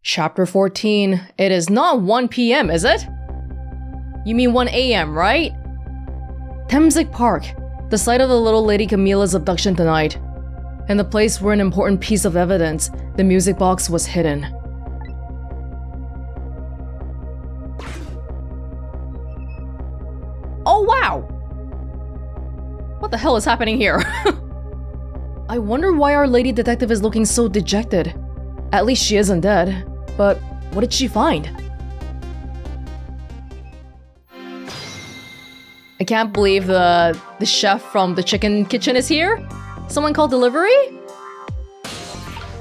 Chapter 14. It is not 1 p.m., is it? You mean 1 a.m., right? Temsik Park, the site of the little lady Camila's abduction tonight. And the place where an important piece of evidence, the music box, was hidden. Oh wow! What the hell is happening here? I wonder why our lady detective is looking so dejected. At least she isn't dead. But what did she find? I can't believe the chef from the chicken kitchen is here? Someone called delivery?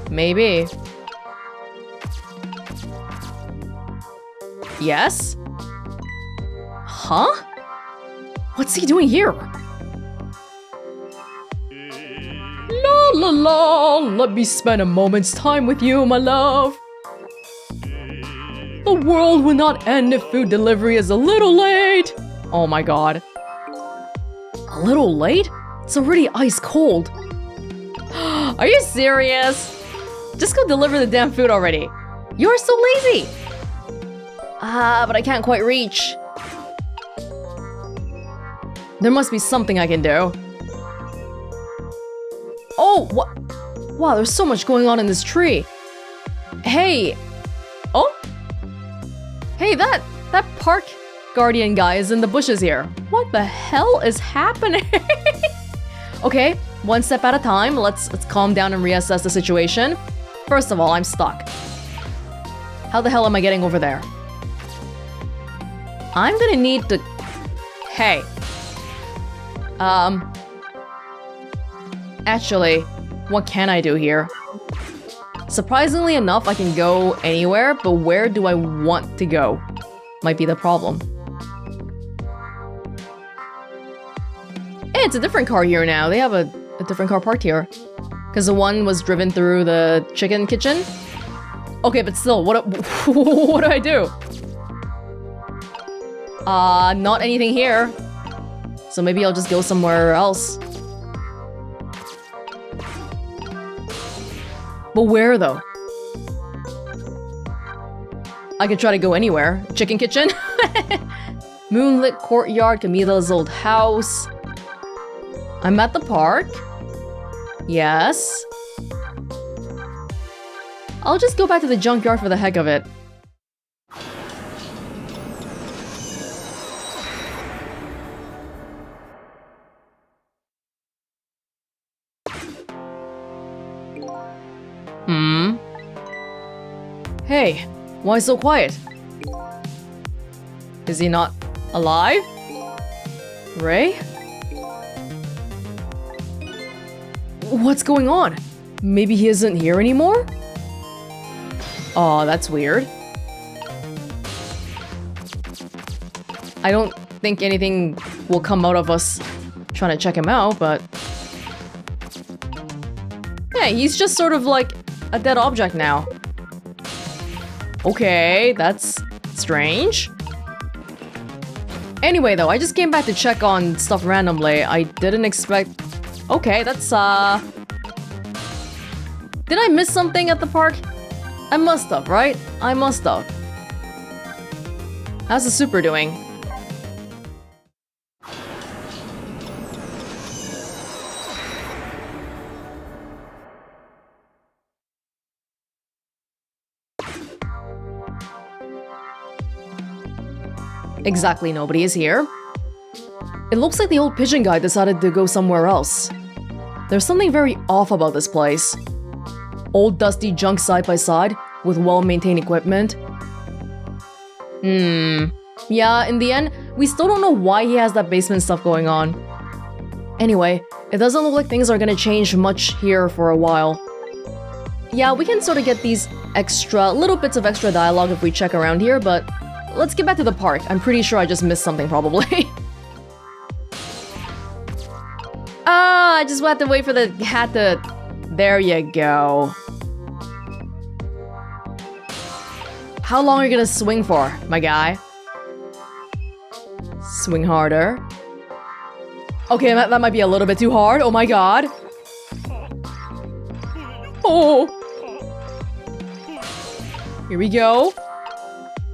Maybe. Yes? Huh? What's he doing here? La la la, let me spend a moment's time with you, my love. The world will not end if food delivery is a little late. Oh my god. A little late? It's already ice cold. Are you serious? Just go deliver the damn food already. You're so lazy. But I can't quite reach. There must be something I can do. Oh, what? Wow, there's so much going on in this tree. Hey. Oh? Hey, that park guardian guy is in the bushes here. What the hell is happening? Okay, one step at a time. Let's calm down and reassess the situation. First of all, I'm stuck. How the hell am I getting over there? I'm gonna need to... Hey. Actually, what can I do here? Surprisingly enough, I can go anywhere, but where do I want to go? Might be the problem. Hey, it's a different car here now. They have a different car parked here. Because the one was driven through the chicken kitchen. Okay, but still, what do I do? Not anything here. So maybe I'll just go somewhere else. But where though? I could try to go anywhere. Chicken kitchen? Moonlit courtyard, Camila's old house. I'm at the park. Yes. I'll just go back to the junkyard for the heck of it. Hey, why so quiet? Is he not alive? Ray? What's going on? Maybe he isn't here anymore? Oh, that's weird. I don't think anything will come out of us trying to check him out, but... Yeah, he's just sort of like a dead object now. Okay, that's strange. Anyway though, I just came back to check on stuff randomly. I didn't expect... Okay, that's Did I miss something at the park? I must have, right? I must have. How's the super doing? Exactly, nobody is here. It looks like the old pigeon guy decided to go somewhere else. There's something very off about this place. Old dusty junk side by side with well-maintained equipment. Yeah, in the end, we still don't know why he has that basement stuff going on. Anyway, it doesn't look like things are gonna change much here for a while. Yeah, we can sort of get these little bits of extra dialogue if we check around here, but let's get back to the park. I'm pretty sure I just missed something probably. I just have to wait for the hat to... There you go. How long are you gonna swing for, my guy? Swing harder. Okay, that might be a little bit too hard. Oh my god. Here we go.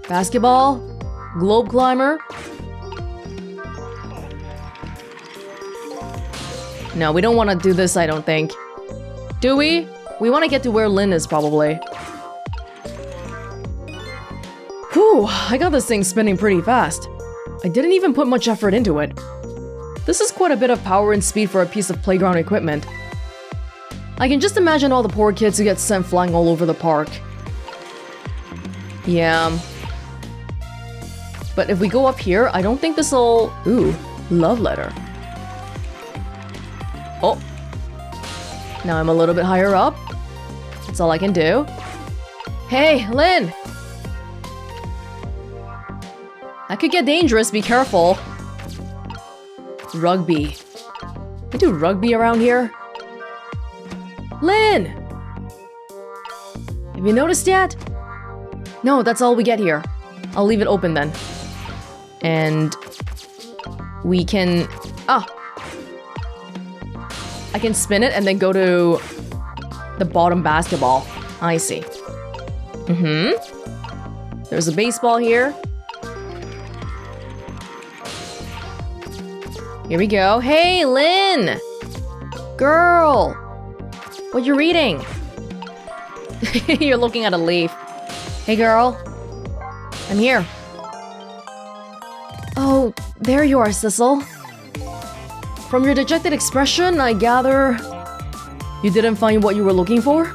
Basketball. Globe climber. No, we don't want to do this, I don't think. Do we? We want to get to where Lynn is, probably. Whew, I got this thing spinning pretty fast. I didn't even put much effort into it. This is quite a bit of power and speed for a piece of playground equipment. I can just imagine all the poor kids who get sent flying all over the park. Yeah. But if we go up here, I don't think this'll... Ooh, love letter. Oh. Now I'm a little bit higher up. That's all I can do. Hey, Lynn! That could get dangerous, be careful. Rugby. We do rugby around here? Lynn! Have you noticed yet? No, that's all we get here. I'll leave it open then. And... we can... Ah! I can spin it and then go to... the bottom basketball. I see. There's a baseball here. Here we go. Hey, Lynn! Girl! What you reading? You're looking at a leaf. Hey, girl. I'm here. Oh, there you are, Sissel. From your dejected expression, I gather... you didn't find what you were looking for?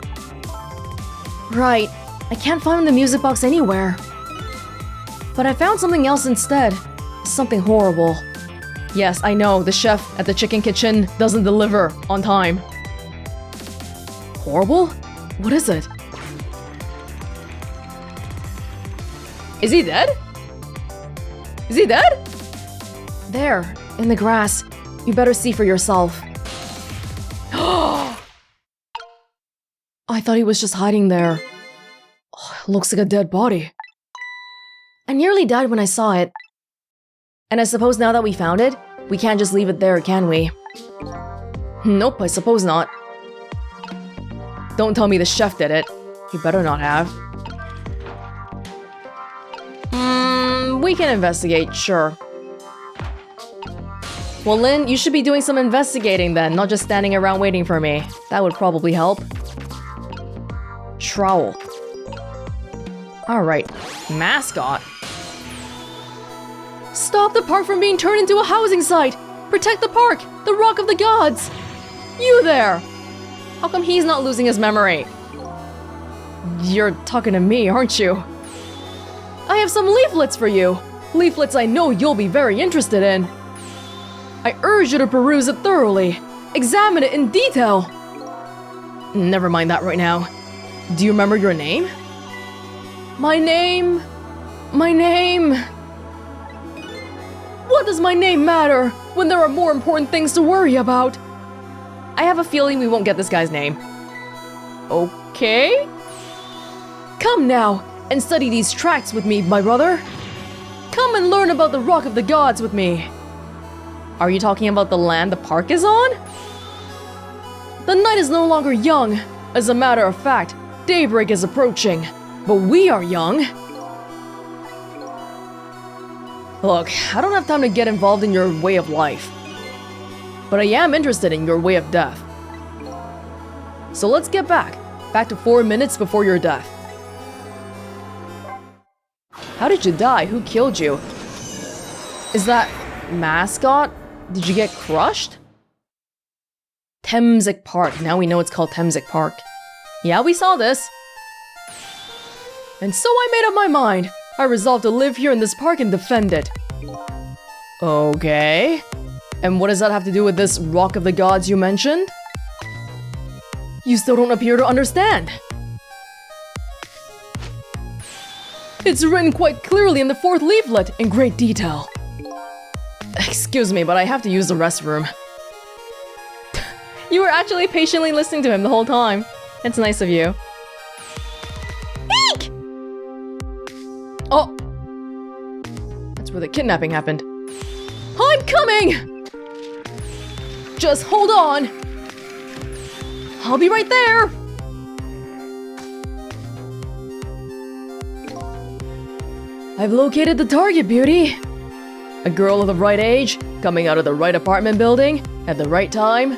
Right. I can't find the music box anywhere. But I found something else instead. Something horrible. Yes, I know, the chef at the chicken kitchen doesn't deliver on time. Horrible? What is it? Is he dead? Is he dead? There, in the grass. You better see for yourself. I thought he was just hiding there. Oh, looks like a dead body. I nearly died when I saw it. And I suppose now that we found it, we can't just leave it there, can we? Nope, I suppose not. Don't tell me the chef did it. He better not have. We can investigate, sure. Well, Lynn, you should be doing some investigating then, not just standing around waiting for me. That would probably help. Trowel. Alright. Mascot. Stop the park from being turned into a housing site! Protect the park! The Rock of the Gods! You there! How come he's not losing his memory? You're talking to me, aren't you? I have some leaflets for you! Leaflets I know you'll be very interested in. I urge you to peruse it thoroughly. Examine it in detail. Never mind that right now. Do you remember your name? My name... What does my name matter when there are more important things to worry about? I have a feeling we won't get this guy's name. Okay? Come now and study these tracts with me, my brother. Come and learn about the Rock of the Gods with me. Are you talking about the land the park is on? The night is no longer young. As a matter of fact, daybreak is approaching. But we are young. Look, I don't have time to get involved in your way of life. But I am interested in your way of death. So let's get back to 4 minutes before your death. How did you die? Who killed you? Is that mascot? Did you get crushed? Temsik Park. Now we know it's called Temsik Park. Yeah, we saw this. And so I made up my mind. I resolved to live here in this park and defend it. Okay. And what does that have to do with this Rock of the Gods you mentioned? You still don't appear to understand. It's written quite clearly in the 4th leaflet in great detail. Excuse me, but I have to use the restroom. You were actually patiently listening to him the whole time. It's nice of you. Eek! Oh! That's where the kidnapping happened. I'm coming! Just hold on! I'll be right there! I've located the target, beauty. A girl of the right age, coming out of the right apartment building, at the right time.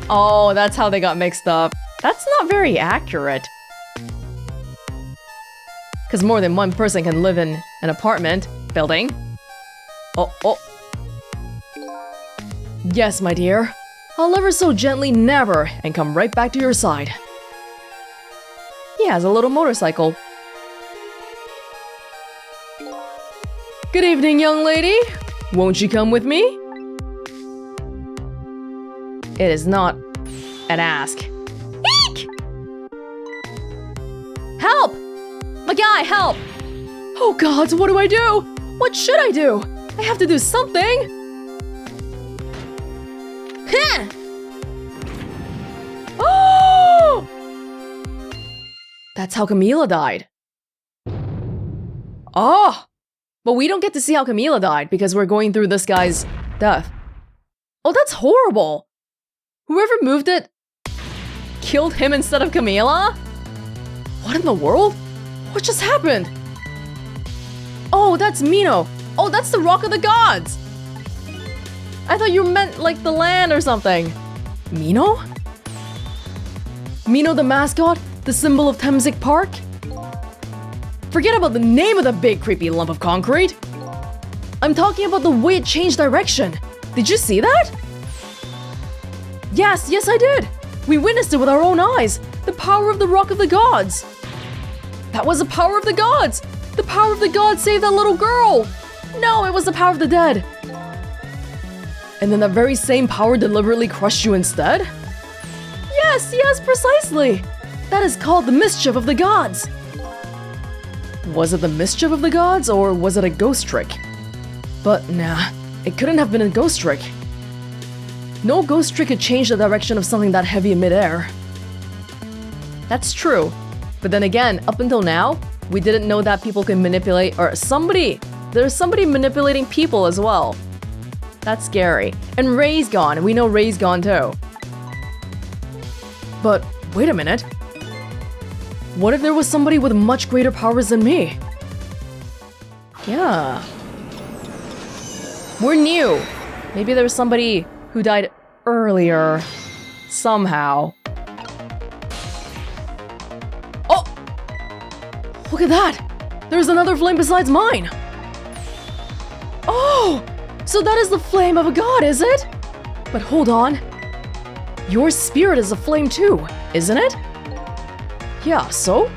Oh, that's how they got mixed up. That's not very accurate. Because more than one person can live in an apartment building. Oh. Yes, my dear. I'll ever so gently nab her and come right back to your side. He has a little motorcycle. Good evening, young lady. Won't you come with me? It is not an ask. Eek! Help! My guy, help! Oh gods, what do I do? What should I do? I have to do something! Huh! Oh! That's how Camila died. Oh! But we don't get to see how Camila died because we're going through this guy's death. Oh, that's horrible! Whoever moved it killed him instead of Camila? What in the world? What just happened? Oh, that's Mino. Oh, that's the Rock of the Gods! I thought you meant like the land or something. Mino? Mino the mascot? The symbol of Temsik Park? Forget about the name of the big creepy lump of concrete. I'm talking about the way it changed direction. Did you see that? Yes, I did. We witnessed it with our own eyes. The power of the Rock of the Gods. That was the power of the gods. The power of the gods saved that little girl. No, it was the power of the dead. And then that very same power deliberately crushed you instead? Yes, precisely. That is called the mischief of the gods. Was it the mischief of the gods, or was it a ghost trick? But nah, it couldn't have been a ghost trick. No ghost trick could change the direction of something that heavy in midair. That's true. But then again, up until now, we didn't know that people can manipulate, or there's somebody manipulating people as well. That's scary. And Ray's gone, and we know Ray's gone too. But wait a minute. What if there was somebody with much greater powers than me? Yeah. We're new. Maybe there was somebody who died earlier. Somehow. Oh! Look at that! There's another flame besides mine! Oh! So that is the flame of a god, is it? But hold on. Your spirit is a flame too, isn't it? Yeah, so?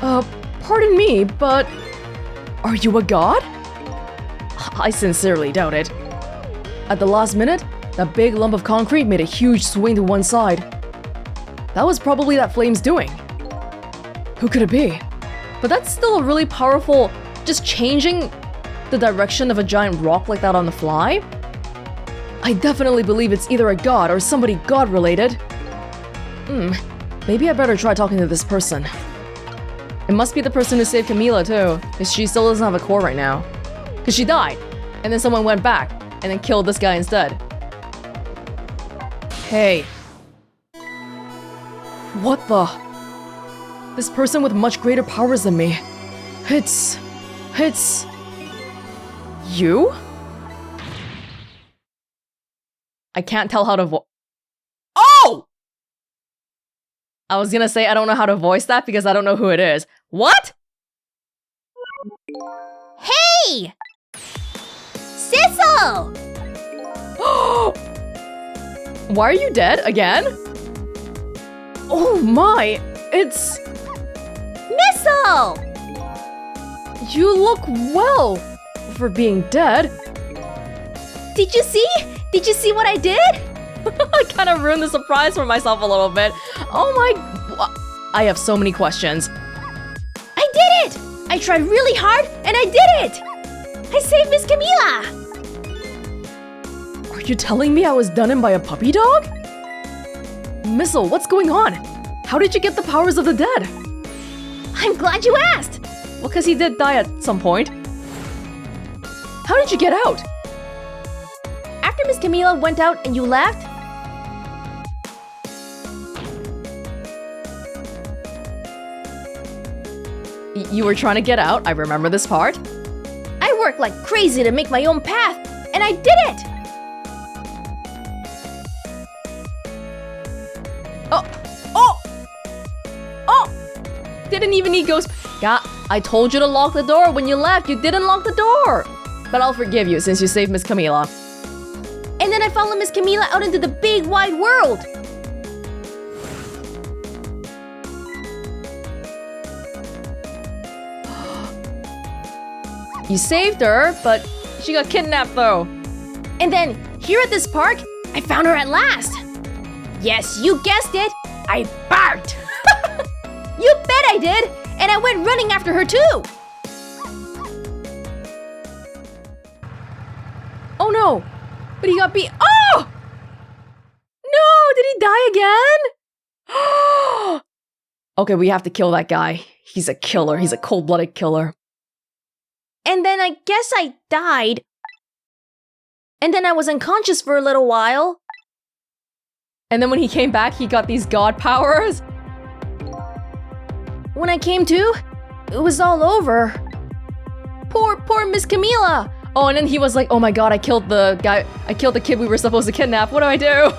Pardon me, but are you a god? I sincerely doubt it. At the last minute, that big lump of concrete made a huge swing to one side. That was probably that flame's doing. Who could it be? But that's still a really powerful, just changing the direction of a giant rock like that on the fly? I definitely believe it's either a god or somebody god-related. Maybe I better try talking to this person. It must be the person who saved Camila too, because she still doesn't have a core right now. Because she died, and then someone went back, and then killed this guy instead. Hey. What the? This person with much greater powers than me. It's... You? I can't tell how to Oh! I was gonna say I don't know how to voice that because I don't know who it is. What? Hey! Sissel! Why are you dead again? Oh my, it's... Missile! You look well for being dead. Did you see? Did you see what I did? I kind of ruined the surprise for myself a little bit. Oh my... I have so many questions. I did it! I tried really hard and I did it! I saved Miss Camila! Are you telling me I was done in by a puppy dog? Missile, what's going on? How did you get the powers of the dead? I'm glad you asked! Well, because he did die at some point. How did you get out? After Miss Camila went out and you left, You were trying to get out, I remember this part. I worked like crazy to make my own path, and I did it! Oh! Didn't even need ghost. God, I told you to lock the door when you left. You didn't lock the door. But I'll forgive you since you saved Miss Camila. And then I followed Miss Camila out into the big wide world. You saved her, but she got kidnapped though. And then, here at this park, I found her at last. Yes, you guessed it, I barked. You bet I did, and I went running after her too. Oh no, but he got beat. Oh! No, did he die again? Okay, we have to kill that guy. He's a killer, he's a cold-blooded killer. And then I guess I died. And then I was unconscious for a little while. And then when he came back, he got these god powers? When I came to, it was all over. Poor Miss Camila. Oh, and then he was like, oh my god, I killed the kid we were supposed to kidnap. What do I do?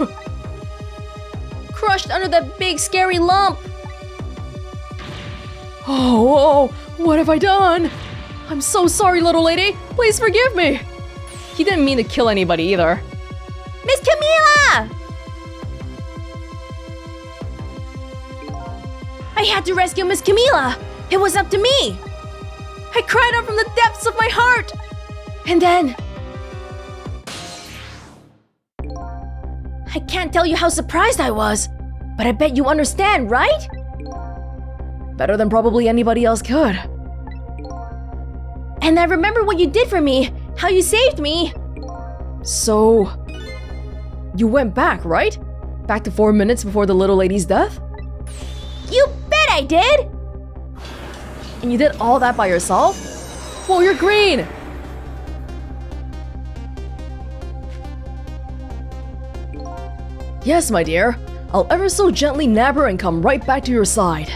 Crushed under that big scary lump. Oh, what have I done? I'm so sorry, little lady. Please forgive me. He didn't mean to kill anybody either. Miss Camila! I had to rescue Miss Camila. It was up to me. I cried out from the depths of my heart. And then... I can't tell you how surprised I was, but I bet you understand, right? Better than probably anybody else could. And I remember what you did for me, how you saved me. So, you went back, right? Back to 4 minutes before the little lady's death? You bet I did! And you did all that by yourself? Whoa, you're green! Yes, my dear. I'll ever so gently nab her and come right back to your side.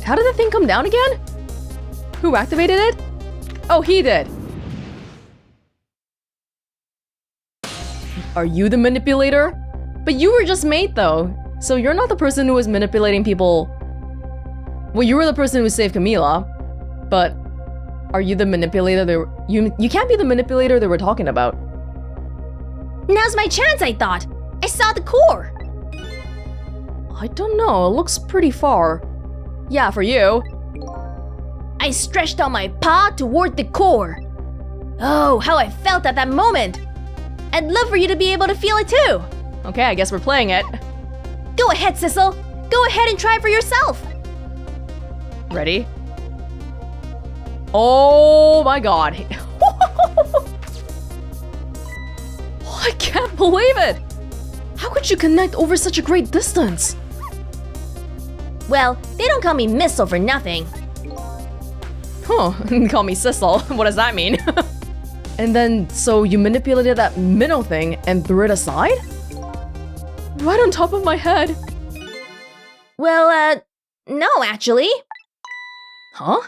How did the thing come down again? Who activated it? Oh, he did. Are you the manipulator? But you were just made though. So you're not the person who was manipulating people. Well, you were the person who saved Camila. But are you the manipulator you can't be the manipulator they were talking about. Now's my chance, I thought. I saw the core. I don't know, it looks pretty far. Yeah, for you. I stretched out my paw toward the core. Oh, how I felt at that moment. I'd love for you to be able to feel it too. Okay, I guess we're playing it. Go ahead, Sissel. Go ahead and try it for yourself. Ready? Oh my god. I can't believe it. How could you connect over such a great distance? Well, they don't call me Missile for nothing. Huh, call me Sissel. What does that mean? And then, so you manipulated that minnow thing and threw it aside? Right on top of my head. Well, no, actually. Huh?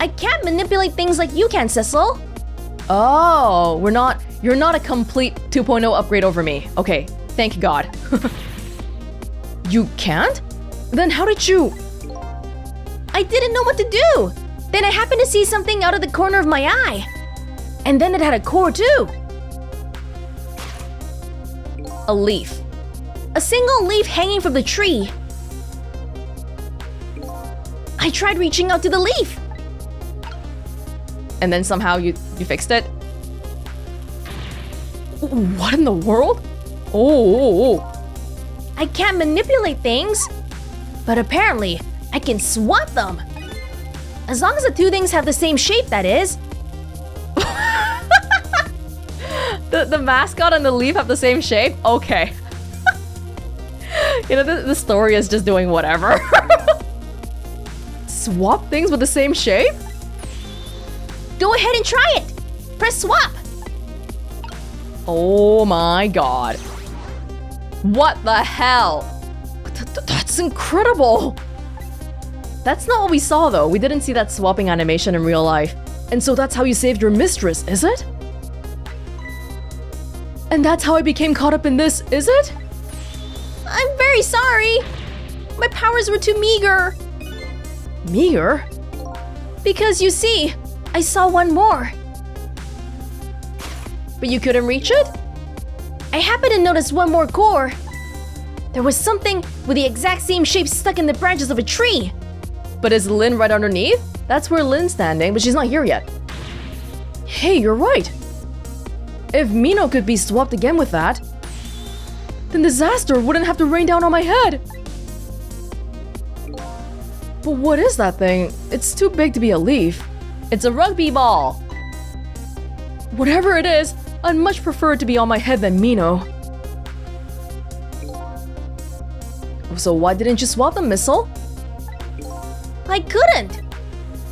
I can't manipulate things like you can, Sissel. Oh, you're not a complete 2.0 upgrade over me. Okay, thank God. You can't? Then how did you? I didn't know what to do. Then I happened to see something out of the corner of my eye. And then it had a core too. A leaf. A single leaf hanging from the tree. I tried reaching out to the leaf. And then somehow you fixed it? What in the world? Oh. I can't manipulate things. But apparently, I can swap them. As long as the two things have the same shape, that is. The mascot and the leaf have the same shape? Okay. You know, the story is just doing whatever. Swap things with the same shape? Go ahead and try it. Press swap. Oh my god. What the hell? That's incredible! That's not what we saw though. We didn't see that swapping animation in real life. And so that's how you saved your mistress, is it? And that's how I became caught up in this, is it? I'm very sorry. My powers were too meager. Meager? Because you see, I saw one more. But you couldn't reach it? I happened to notice one more core. There was something with the exact same shape stuck in the branches of a tree. But is Lynn right underneath? That's where Lynn's standing, but she's not here yet. Hey, you're right. If Mino could be swapped again with that, then disaster wouldn't have to rain down on my head. But what is that thing? It's too big to be a leaf. It's a rugby ball. Whatever it is, I'd much prefer it to be on my head than Mino. So why didn't you swap them, Sissel? I couldn't.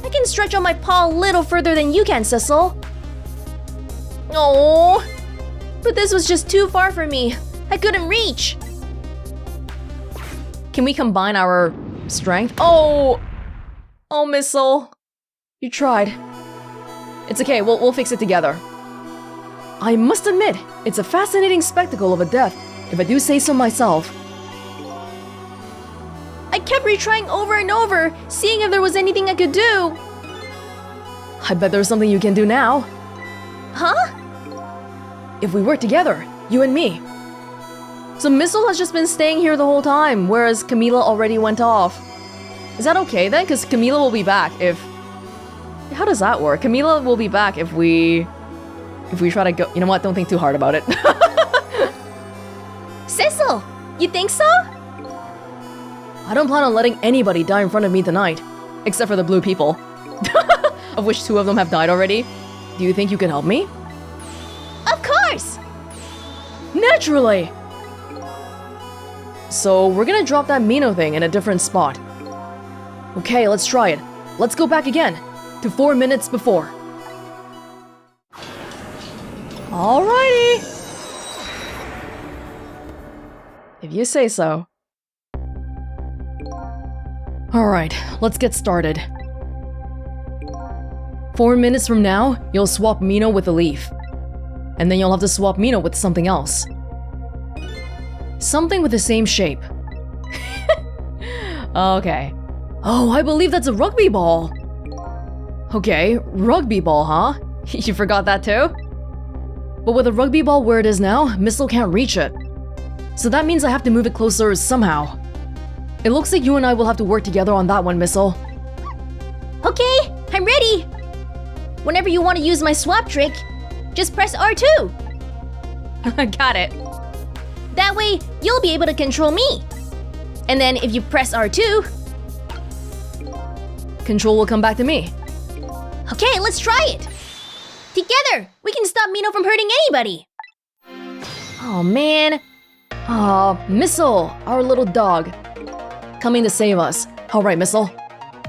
I can stretch on my paw a little further than you can, Sissel. Oh, but this was just too far for me. I couldn't reach. Can we combine our strength? Oh, Sissel. You tried. It's okay, we'll fix it together. I must admit, it's a fascinating spectacle of a death, if I do say so myself. I kept retrying over and over, seeing if there was anything I could do. I bet there's something you can do now. Huh? If we work together, you and me. So Sissel has just been staying here the whole time, whereas Camila already went off. Is that okay then? Because Camila will be back if... How does that work? Camila will be back if we try to go... You know what? Don't think too hard about it. Sissel, you think so? I don't plan on letting anybody die in front of me tonight. Except for the blue people. Of which 2 of them have died already. Do you think you can help me? Of course! Naturally! So we're gonna drop that Mino thing in a different spot. Okay, let's try it. Let's go back again. To 4 minutes before. Alrighty! If you say so. Alright, let's get started. 4 minutes from now, you'll swap Mino with a leaf. And then you'll have to swap Mino with something else. Something with the same shape. Okay. Oh, I believe that's a rugby ball. Okay, rugby ball, huh? You forgot that too? But with a rugby ball where it is now, Sissel can't reach it. So that means I have to move it closer somehow. It looks like you and I will have to work together on that one, Sissel. Okay, I'm ready. Whenever you want to use my swap trick, just press R2. Got it. That way, you'll be able to control me. And then if you press R2... Control will come back to me. Okay, let's try it. Together, we can stop Mino from hurting anybody. Oh man. Sissel, our little dog. Coming to save us. Alright, Sissel.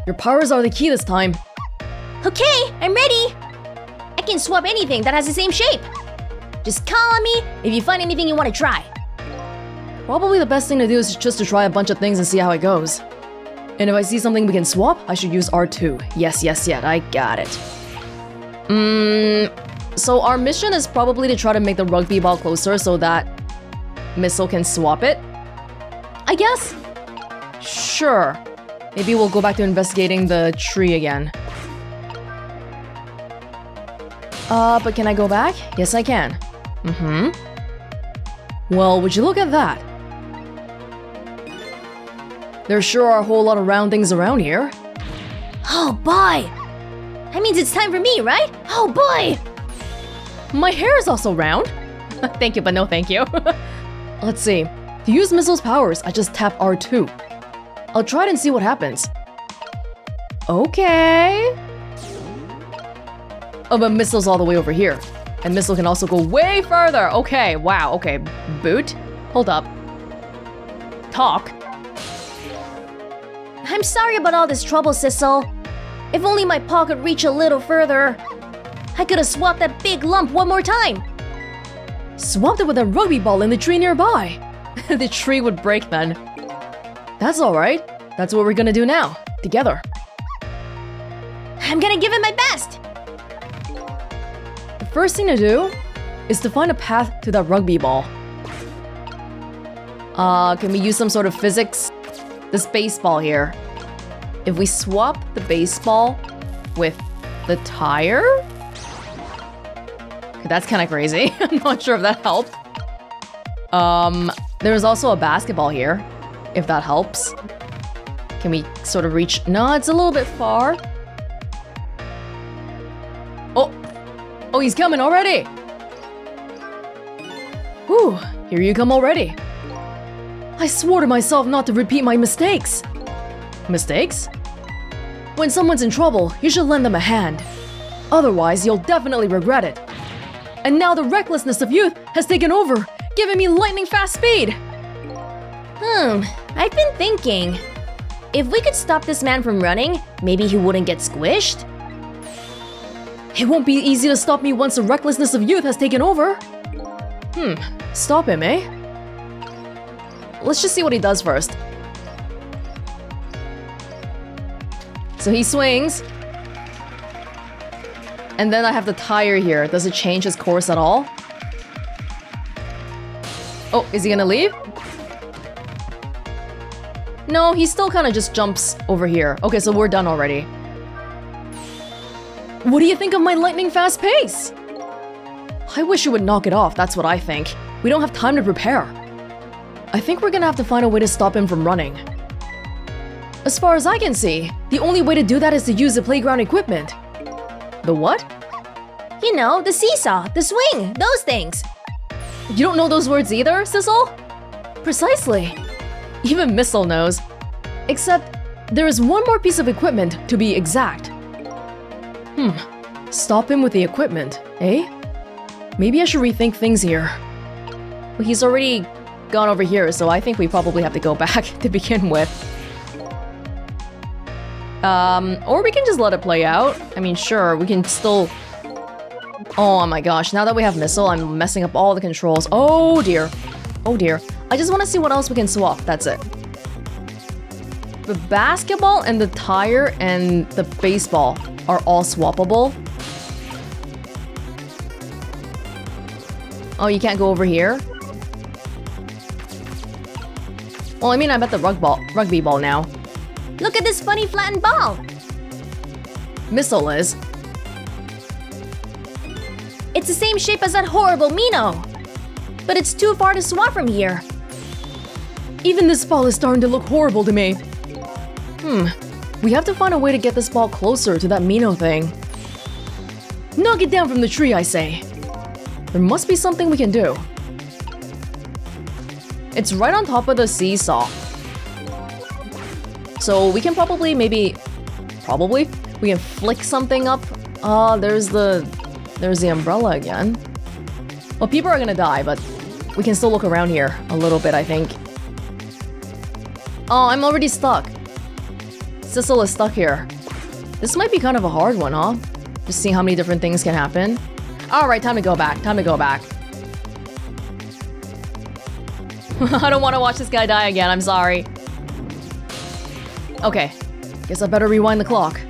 Your powers are the key this time. Okay, I'm ready. I can swap anything that has the same shape. Just call on me if you find anything you want to try. Probably the best thing to do is just to try a bunch of things and see how it goes. And if I see something we can swap, I should use R2. Yes, I got it. So our mission is probably to try to make the rugby ball closer so that Sissel can swap it? I guess? Sure. Maybe we'll go back to investigating the tree again. But can I go back? Yes, I can. Well, would you look at that? There sure are a whole lot of round things around here. Oh boy! That means it's time for me, right? Oh boy! My hair is also round. Thank you, but no thank you. Let's see. To use Sissel's powers, I just tap R2. I'll try it and see what happens. Okay. Oh, but Sissel's all the way over here. And Sissel can also go way further. Okay, wow, okay. Boot? Hold up. Talk? I'm sorry about all this trouble, Sissel. If only my paw could reach a little further. I could have swapped that big lump one more time. Swapped it with a rugby ball in the tree nearby. The tree would break then. That's alright. That's what we're gonna do now. Together. I'm gonna give it my best! The first thing to do is to find a path to that rugby ball. Can we use some sort of physics? This baseball here. If we swap the baseball with the tire? Okay, that's kind of crazy. I'm not sure if that helped. There's also a basketball here, if that helps. Can we sort of reach? No, it's a little bit far. Oh, he's coming already. Whew, here you come already. I swore to myself not to repeat my mistakes. Mistakes? When someone's in trouble, you should lend them a hand. Otherwise, you'll definitely regret it. And now the recklessness of youth has taken over, giving me lightning fast speed. I've been thinking. If we could stop this man from running, maybe he wouldn't get squished? It won't be easy to stop me once the recklessness of youth has taken over. Stop him, eh? Let's just see what he does first. So he swings. And then I have the tire here. Does it change his course at all? Oh, is he gonna leave? No, he still kind of just jumps over here. Okay, so we're done already. What do you think of my lightning fast pace? I wish you would knock it off, that's what I think. We don't have time to prepare. I think we're gonna have to find a way to stop him from running. As far as I can see, the only way to do that is to use the playground equipment. The what? You know, the seesaw, the swing, those things. You don't know those words either, Sissel? Precisely. Even Missile knows. Except, there is one more piece of equipment to be exact. Stop him with the equipment, eh? Maybe I should rethink things here. Well, he's already gone over here, so I think we probably have to go back to begin with. Or we can just let it play out. I mean, sure, we can still... Oh my gosh, now that we have Missile, I'm messing up all the controls. Oh dear. Oh dear. I just want to see what else we can swap, that's it. The basketball and the tire and the baseball are all swappable. Oh, you can't go over here? Well, I mean, I'm at the rugby ball now. Look at this funny flattened ball. Missile is. It's the same shape as that horrible Mino. But it's too far to swap from here. Even this ball is starting to look horrible to me. We have to find a way to get this ball closer to that Mino thing. Knock it down from the tree, I say. There must be something we can do. It's right on top of the seesaw. So we can probably we can flick something up. There's the umbrella again. Well, people are gonna die, but we can still look around here a little bit, I think. Oh, I'm already stuck. Sissel is stuck here. This might be kind of a hard one, huh? Just seeing how many different things can happen. Alright, time to go back. Time to go back. I don't want to watch this guy die again, I'm sorry. Okay. Guess I better rewind the clock.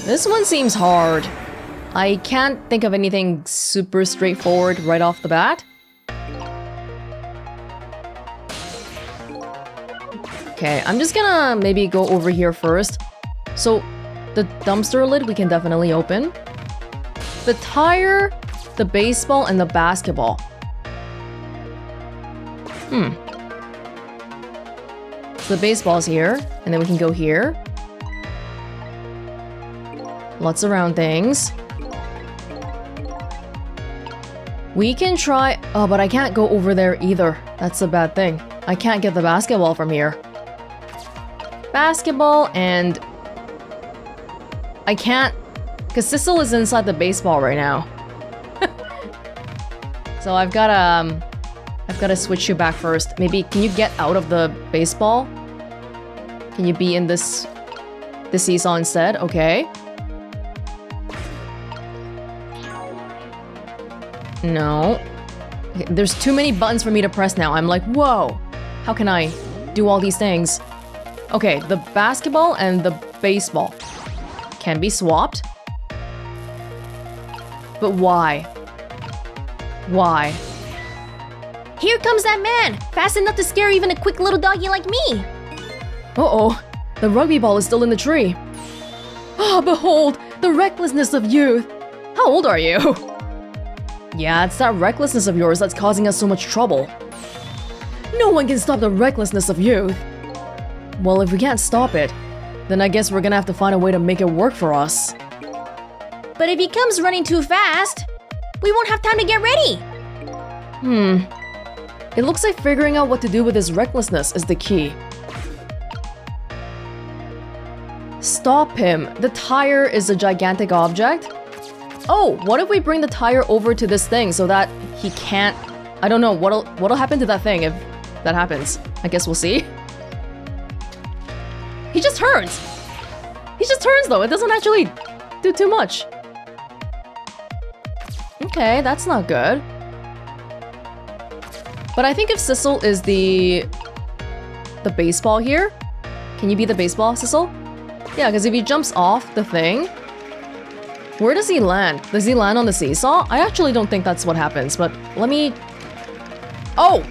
This one seems hard. I can't think of anything super straightforward right off the bat. Okay, I'm just gonna maybe go over here first. So, the dumpster lid we can definitely open. The tire, the baseball, and the basketball. So the baseball's here, and then we can go here. Lots of round things. We can try... Oh, but I can't go over there either. That's a bad thing. I can't get the basketball from here. Basketball and... I can't... Because Sissel is inside the baseball right now. So I've gotta switch you back first. Maybe, can you get out of the baseball? Can you be in this seesaw instead? Okay. No. Okay, there's too many buttons for me to press now. I'm like, whoa. How can I do all these things? Okay, the basketball and the baseball can be swapped. But why? Why? Here comes that man! Fast enough to scare even a quick little doggy like me! Uh-oh, the rugby ball is still in the tree. Ah, behold, the recklessness of youth. How old are you? Yeah, it's that recklessness of yours that's causing us so much trouble. No one can stop the recklessness of youth. Well, if we can't stop it, then I guess we're gonna have to find a way to make it work for us. But if he comes running too fast, we won't have time to get ready! It looks like figuring out what to do with his recklessness is the key. Stop him. The tire is a gigantic object. Oh, what if we bring the tire over to this thing so that he can't... I don't know, what'll happen to that thing if that happens? I guess we'll see. He just turns! He just turns though, it doesn't actually do too much. Okay, that's not good. But I think if Sissel is the baseball here... Can you be the baseball, Sissel? Yeah, because if he jumps off the thing... Where does he land? Does he land on the seesaw? I actually don't think that's what happens, but let me... Oh!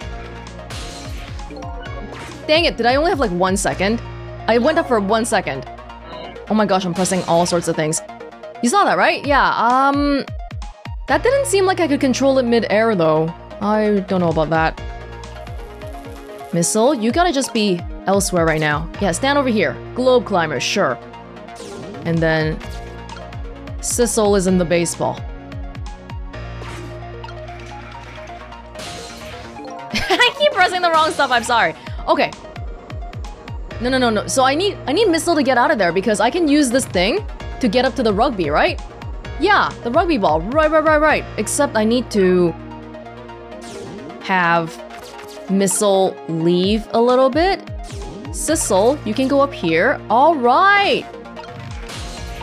Dang it, did I only have like 1 second? I went up for 1 second. Oh my gosh, I'm pressing all sorts of things. You saw that, right? Yeah, that didn't seem like I could control it mid-air though. I don't know about that. Missile, you gotta just be elsewhere right now. Yeah, stand over here. Globe climber, sure. And then... Sissel is in the baseball. I keep pressing the wrong stuff, I'm sorry. Okay. No. So I need Missile to get out of there because I can use this thing to get up to the rugby, right? Yeah, the rugby ball. Right. Except I need to have Missile leave a little bit. Sissel, you can go up here. All right.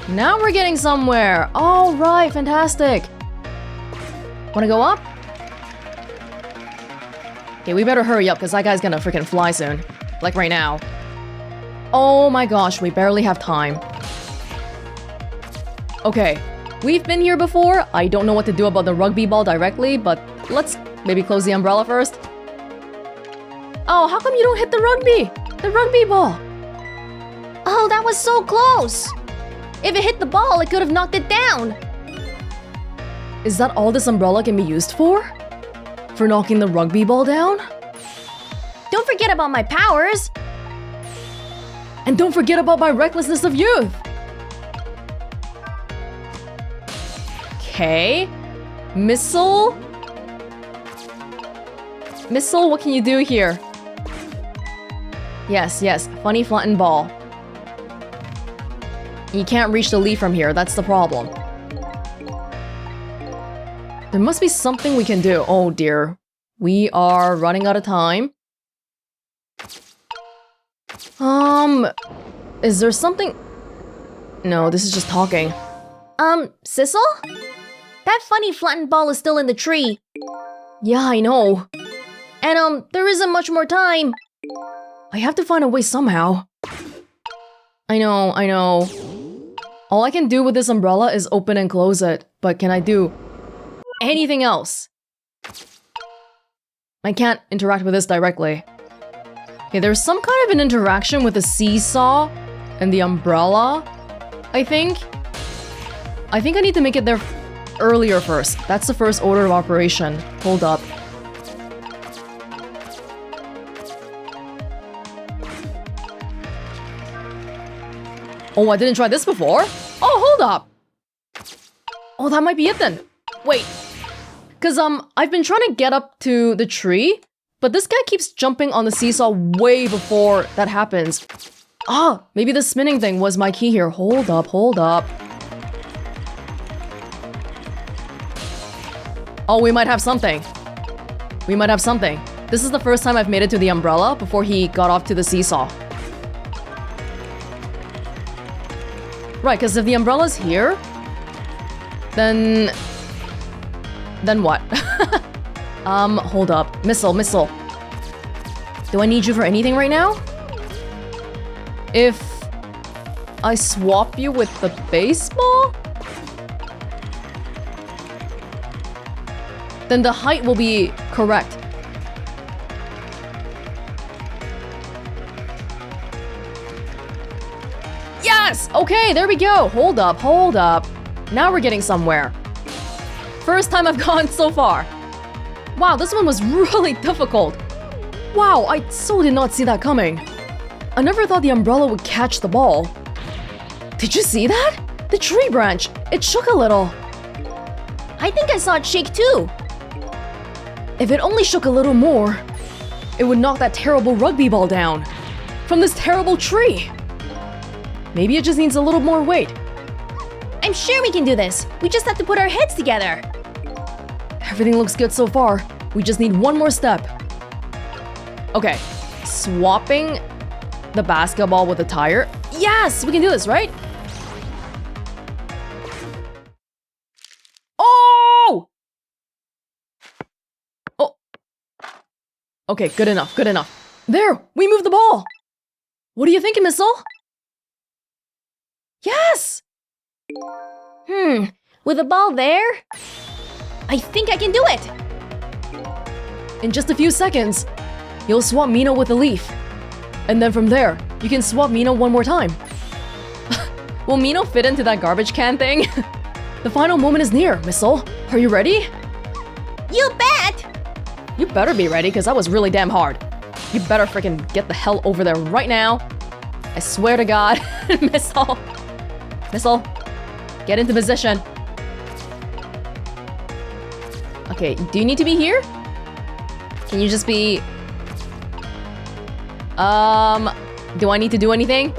Now we're getting somewhere. All right, fantastic. Wanna go up? Okay, we better hurry up because that guy's gonna freaking fly soon. Like right now. Oh my gosh, we barely have time. Okay, we've been here before. I don't know what to do about the rugby ball directly, but let's maybe close the umbrella first. Oh, how come you don't hit the rugby ball? Oh, that was so close! If it hit the ball, it could have knocked it down! Is that all this umbrella can be used for? For knocking the rugby ball down? Don't forget about my powers! And don't forget about my recklessness of youth! Okay. Missile? Missile, what can you do here? Yes, funny flattened ball. You can't reach the leaf from here, that's the problem. There must be something we can do. Oh dear. We are running out of time. Is there something... No, this is just talking. Sissel? That funny flattened ball is still in the tree. Yeah, I know. And, there isn't much more time. I have to find a way somehow. I know. All I can do with this umbrella is open and close it. But can I do anything else? I can't interact with this directly. Okay, there's some kind of an interaction with the seesaw and the umbrella, I think. I need to make it there earlier first. That's the first order of operation. Hold up. Oh, I didn't try this before. Oh, hold up. Oh, that might be it then. Wait. Cause I've been trying to get up to the tree, but this guy keeps jumping on the seesaw way before that happens. Ah, maybe the spinning thing was my key here. Hold up. Oh, we might have something. This is the first time I've made it to the umbrella before he got off to the seesaw. Right, because if the umbrella's here, then what? Hold up. Missile. Do I need you for anything right now? If I swap you with the baseball? Then the height will be correct. Yes! Okay, there we go. Hold up. Now we're getting somewhere. First time I've gone so far. Wow, this one was really difficult. Wow, I so did not see that coming. I never thought the umbrella would catch the ball. Did you see that? The tree branch, it shook a little. I think I saw it shake too. If it only shook a little more, it would knock that terrible rugby ball down from this terrible tree. Maybe it just needs a little more weight. I'm sure we can do this. We just have to put our heads together. Everything looks good so far. We just need one more step. Okay, swapping the basketball with the tire. Yes, we can do this, right? Oh! Oh. Okay, good enough. There, we moved the ball. What are you thinking, Missile? Yes! With the ball there, I think I can do it. In just a few seconds, you'll swap Mino with the leaf. And then from there, you can swap Mino one more time. Will Mino fit into that garbage can thing? The final moment is near, Missile. Are you ready? You bet! You better be ready, because that was really damn hard. You better freaking get the hell over there right now. I swear to God. Missile, get into position. Okay, do you need to be here? Can you just be... do I need to do anything?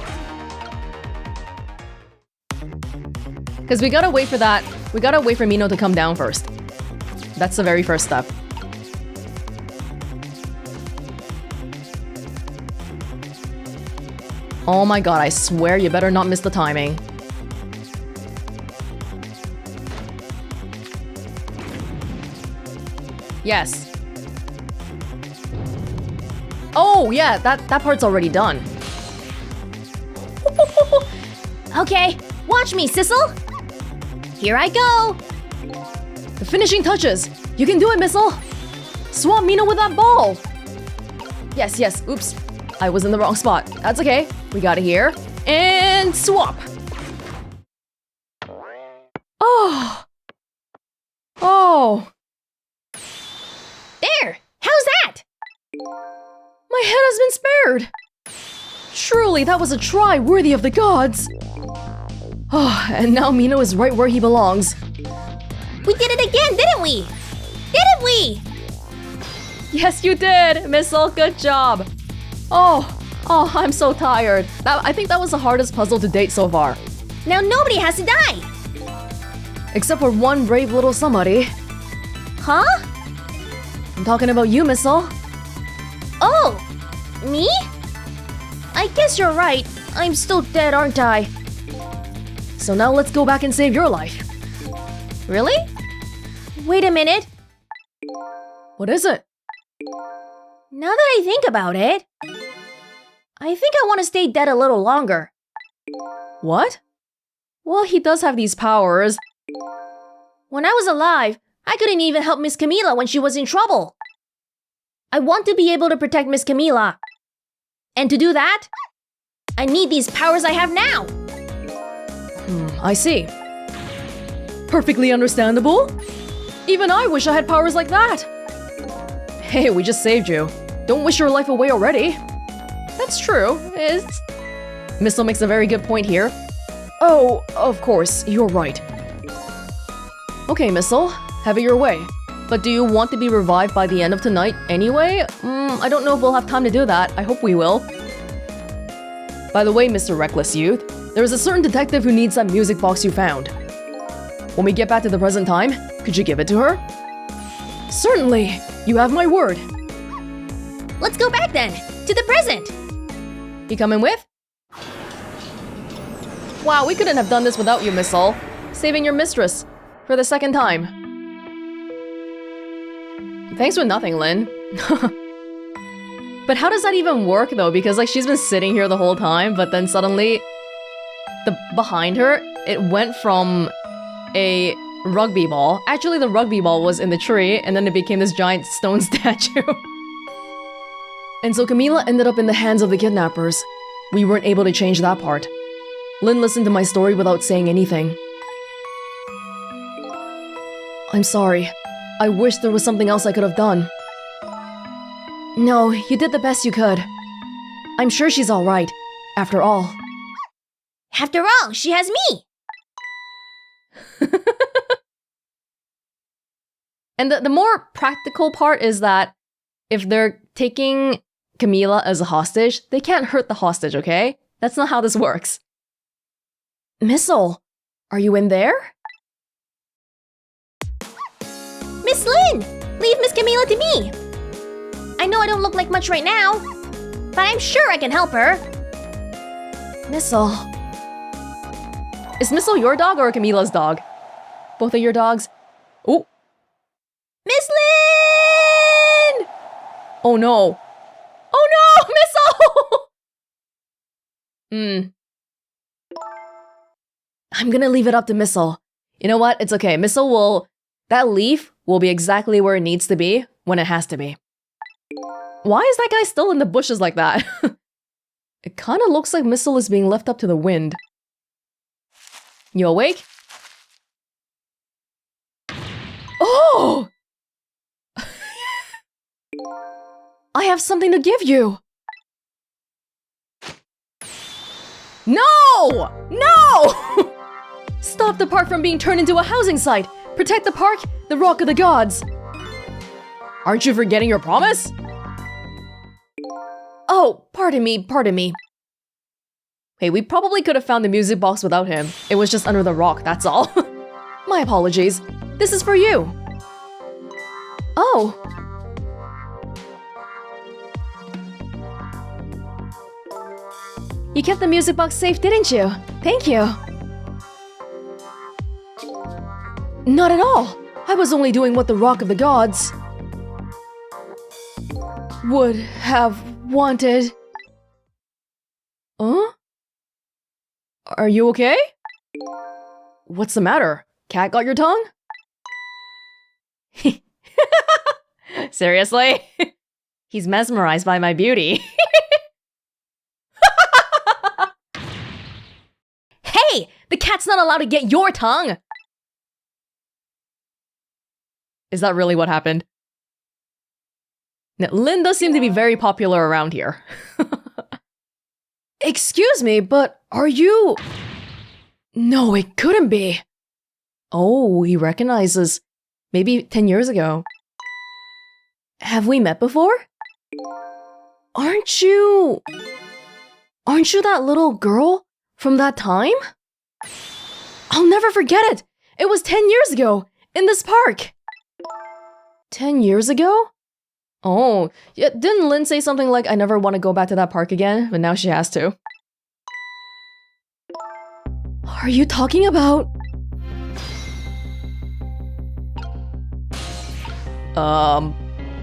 Because we gotta wait for that. We gotta wait for Mino to come down first. That's the very first step. Oh my god, I swear you better not miss the timing. Yes. Oh, yeah, that part's already done. Okay, watch me, Sissel. Here I go. The finishing touches. You can do it, Missile. Swap Mino with that ball. Yes. Oops. I was in the wrong spot. That's okay. We got it here. And swap. Oh. There! How's that? My head has been spared. Truly, that was a try worthy of the gods. Oh, and now Mino is right where he belongs. We did it again, didn't we? Didn't we? Yes, you did, Missile. Good job. Oh, I'm so tired. I think that was the hardest puzzle to date so far. Now nobody has to die. Except for one brave little somebody. Huh? I'm talking about you, Missile. Oh, me? I guess you're right. I'm still dead, aren't I? So now let's go back and save your life. Really? Wait a minute. What is it? Now that I think about it, I think I want to stay dead a little longer. What? Well, he does have these powers. When I was alive, I couldn't even help Miss Camila when she was in trouble. I want to be able to protect Miss Camila. And to do that, I need these powers I have now. I see. Perfectly understandable. Even I wish I had powers like that. Hey, we just saved you. Don't wish your life away already. That's true. Missile makes a very good point here. Oh, of course, you're right. Okay, Missile, have it your way. But do you want to be revived by the end of tonight anyway? I don't know if we'll have time to do that. I hope we will. By the way, Mr. Reckless Youth, there is a certain detective who needs that music box you found. When we get back to the present time, could you give it to her? Certainly! You have my word. Let's go back then, to the present. You coming with? Wow, we couldn't have done this without you, Missile. Saving your mistress for the second time. Thanks for nothing, Lynn. But how does that even work though? Because like she's been sitting here the whole time, but then suddenly behind her, it went from a rugby ball. Actually, the rugby ball was in the tree, and then it became this giant stone statue. And so Camila ended up in the hands of the kidnappers. We weren't able to change that part. Lynn listened to my story without saying anything. I'm sorry. I wish there was something else I could have done. No, you did the best you could. I'm sure she's alright, after all. After all, she has me! And the more practical part is that if they're taking Camila as a hostage, they can't hurt the hostage, okay? That's not how this works. Missile, are you in there? Miss Lynn! Leave Miss Camila to me! I know I don't look like much right now, but I'm sure I can help her. Missile. Is Missile your dog or Camila's dog? Both of your dogs? Oh. Miss Lynn! Oh no. Oh no, Missile! I'm gonna leave it up to Missile. You know what? It's okay. Missile will... That leaf will be exactly where it needs to be when it has to be. Why is that guy still in the bushes like that? It kinda looks like Missile is being left up to the wind. You awake? Oh! I have something to give you! No! No! Stop the park from being turned into a housing site! Protect the park, the Rock of the Gods! Aren't you forgetting your promise? Oh, pardon me, pardon me. Hey, we probably could have found the music box without him. It was just under the rock, that's all. My apologies. This is for you. Oh. You kept the music box safe, didn't you? Thank you. Not at all. I was only doing what the Rock of the Gods would have wanted. Huh? Are you okay? What's the matter? Cat got your tongue? Seriously? He's mesmerized by my beauty. Hey! The cat's not allowed to get your tongue! Is that really what happened? Now, Lynn does seem to be very popular around here. Excuse me, but are you... No, it couldn't be. Oh, he recognizes. Maybe 10 years ago. Have we met before? Aren't you that little girl from that time? I'll never forget it. It was 10 years ago, in this park. 10 years ago? Oh, yeah, didn't Lynn say something like, I never want to go back to that park again? But now she has to. Are you talking about...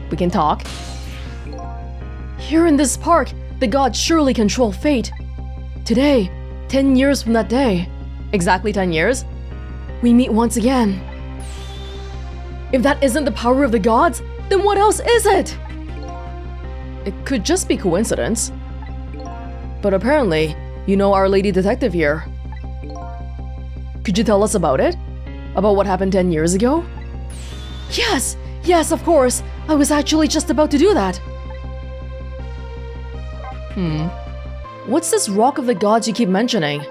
We can talk. Here in this park, the gods surely control fate. Today, 10 years from that day, exactly 10 years, we meet once again. If that isn't the power of the gods, then what else is it? It could just be coincidence. But apparently, you know Our Lady Detective here. Could you tell us about it? About what happened 10 years ago? Yes! Yes, of course! I was actually just about to do that! What's this Rock of the Gods you keep mentioning?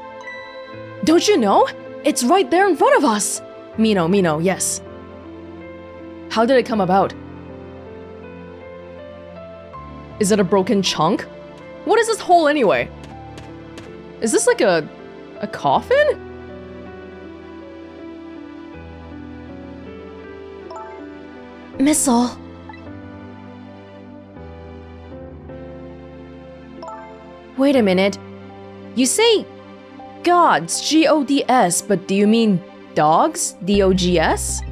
Don't you know? It's right there in front of us! Mino, yes. How did it come about? Is it a broken chunk? What is this hole anyway? Is this like a coffin? Missile. Wait a minute. You say gods, G-O-D-S, but do you mean dogs, D-O-G-S?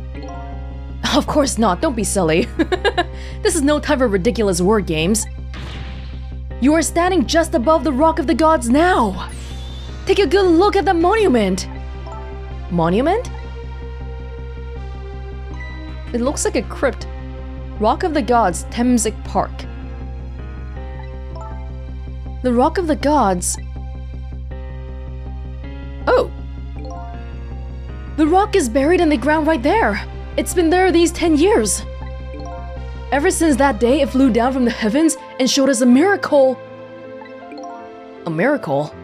Of course not, don't be silly. This is no time for ridiculous word games. You are standing just above the Rock of the Gods now. Take a good look at the monument. Monument? It looks like a crypt. Rock of the Gods, Temsik Park. The Rock of the Gods. Oh. The rock is buried in the ground right there. It's been there these 10 years. Ever since that day, it flew down from the heavens and showed us a miracle. A miracle?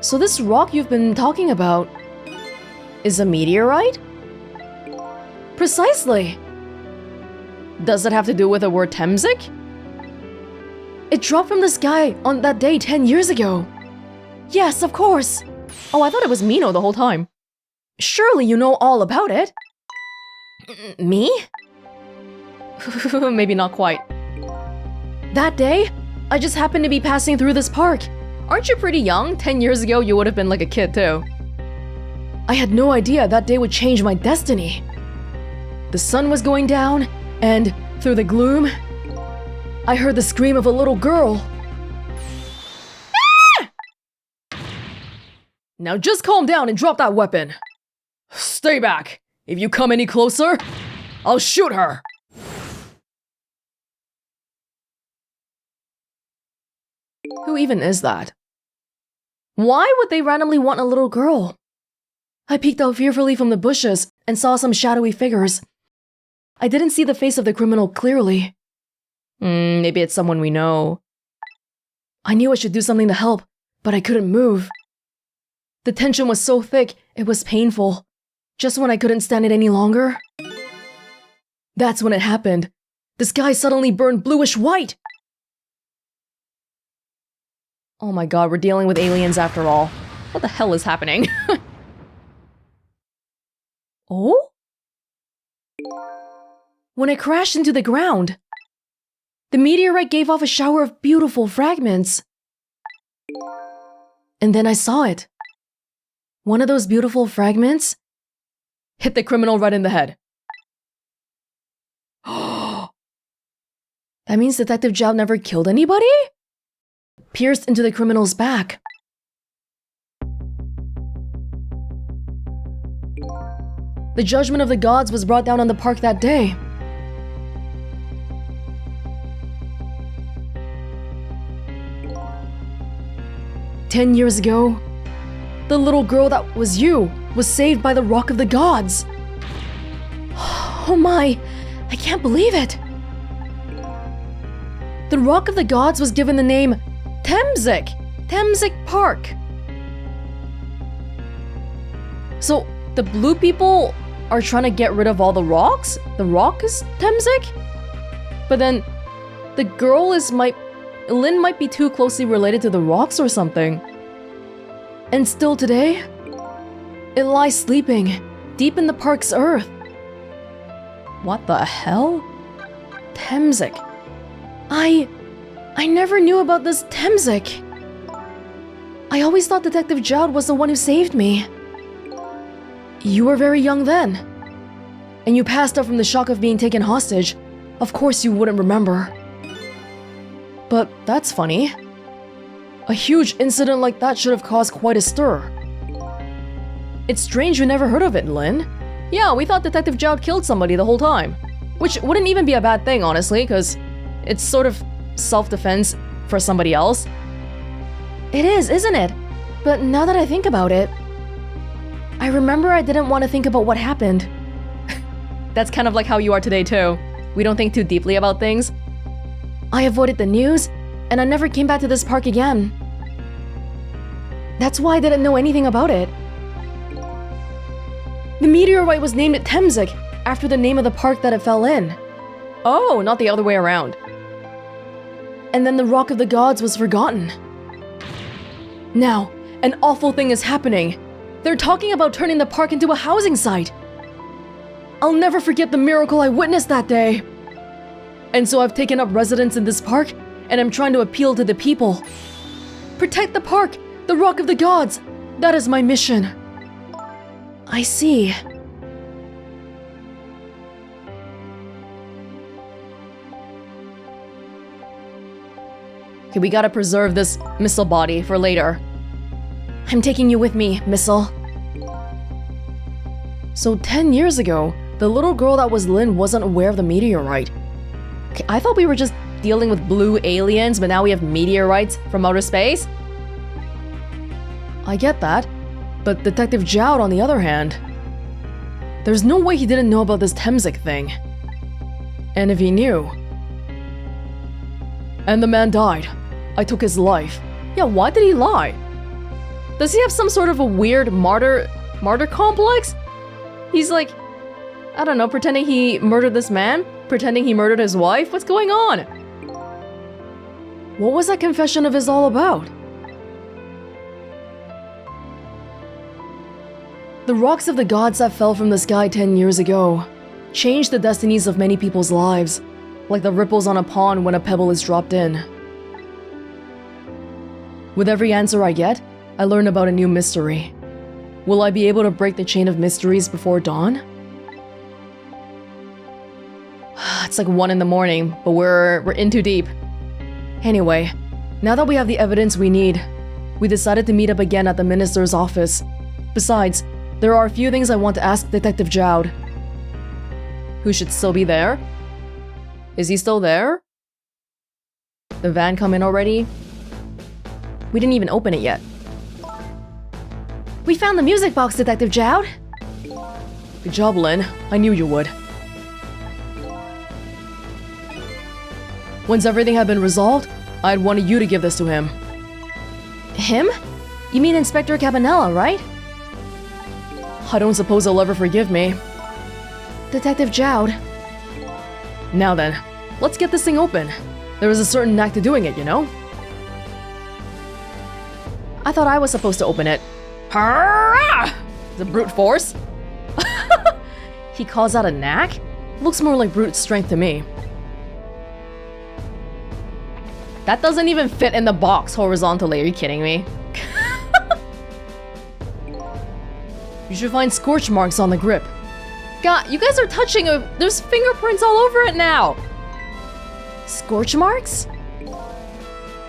So this rock you've been talking about is a meteorite? Precisely. Does it have to do with the word Temsik? It dropped from the sky on that day 10 years ago. Yes, of course. Oh, I thought it was Mino the whole time. Surely you know all about it. Me? Maybe not quite. That day, I just happened to be passing through this park. Aren't you pretty young? 10 years ago, you would have been like a kid too. I had no idea that day would change my destiny. The sun was going down, and through the gloom, I heard the scream of a little girl. Ah! Now just calm down and drop that weapon. Stay back. If you come any closer, I'll shoot her. Who even is that? Why would they randomly want a little girl? I peeked out fearfully from the bushes and saw some shadowy figures. I didn't see the face of the criminal clearly. Maybe it's someone we know. I knew I should do something to help, but I couldn't move. The tension was so thick, it was painful. Just when I couldn't stand it any longer. That's when it happened. The sky suddenly burned bluish white. Oh my god, we're dealing with aliens after all. What the hell is happening? Oh? When it crashed into the ground, the meteorite gave off a shower of beautiful fragments. And then I saw it. One of those beautiful fragments hit the criminal right in the head. That means Detective Zhao never killed anybody? Pierced into the criminal's back. The judgment of the gods was brought down on the park that day. "10 years ago, the little girl that was you was saved by the Rock of the Gods." Oh my, I can't believe it. The Rock of the Gods was given the name Temsik Park. So the blue people are trying to get rid of all the rocks? The rock is Temsik? But then the girl Lynn might be too closely related to the rocks or something. And still today, it lies sleeping deep in the park's earth. What the hell? Temsik. I never knew about this Temsik. I always thought Detective Jowd was the one who saved me. You were very young then. And you passed out from the shock of being taken hostage. Of course you wouldn't remember. But that's funny. A huge incident like that should have caused quite a stir. It's strange we never heard of it, Lynn. Yeah, we thought Detective Jowd killed somebody the whole time. Which wouldn't even be a bad thing, honestly, because it's sort of self-defense for somebody else. It is, isn't it? But now that I think about it, I remember I didn't want to think about what happened. That's kind of like how you are today too. We don't think too deeply about things. I avoided the news, and I never came back to this park again. That's why I didn't know anything about it. The meteorite was named Temsik after the name of the park that it fell in. Oh, not the other way around. And then the Rock of the Gods was forgotten. Now, an awful thing is happening. They're talking about turning the park into a housing site. I'll never forget the miracle I witnessed that day. And so I've taken up residence in this park, and I'm trying to appeal to the people. Protect the park, the Rock of the Gods, That is my mission. I see. Okay, we gotta preserve this missile body for later. I'm taking you with me, missile. So 10 years ago, the little girl that was Lynn wasn't aware of the meteorite. Okay, I thought we were just dealing with blue aliens, but now we have meteorites from outer space? I get that, but Detective Zhao, on the other hand, there's no way he didn't know about this Temsik thing. And if he knew... And the man died. I took his life. Yeah, why did he lie? Does he have some sort of a weird martyr complex? He's like, I don't know, pretending he murdered this man? Pretending he murdered his wife? What's going on? What was that confession of his all about? The rocks of the gods that fell from the sky 10 years ago changed the destinies of many people's lives, like the ripples on a pond when a pebble is dropped in. With every answer I get, I learn about a new mystery. Will I be able to break the chain of mysteries before dawn? It's like 1 in the morning, but we're in too deep. Anyway, now that we have the evidence we need, we decided to meet up again at the minister's office. Besides, there are a few things I want to ask Detective Zhao. Who should still be there? Is he still there? The van come in already? We didn't even open it yet. We found the music box, Detective Zhao. Good job, Lynn. I knew you would. Once everything had been resolved, I had wanted you to give this to him. Him? You mean Inspector Camila, right? I don't suppose he'll ever forgive me. Detective Zhao. Now then, let's get this thing open. There is a certain knack to doing it, you know? I thought I was supposed to open it. Is it brute force? He calls that a knack? Looks more like brute strength to me. That doesn't even fit in the box horizontally, are you kidding me? You should find scorch marks on the grip. God, you guys are touching there's fingerprints all over it now! Scorch marks?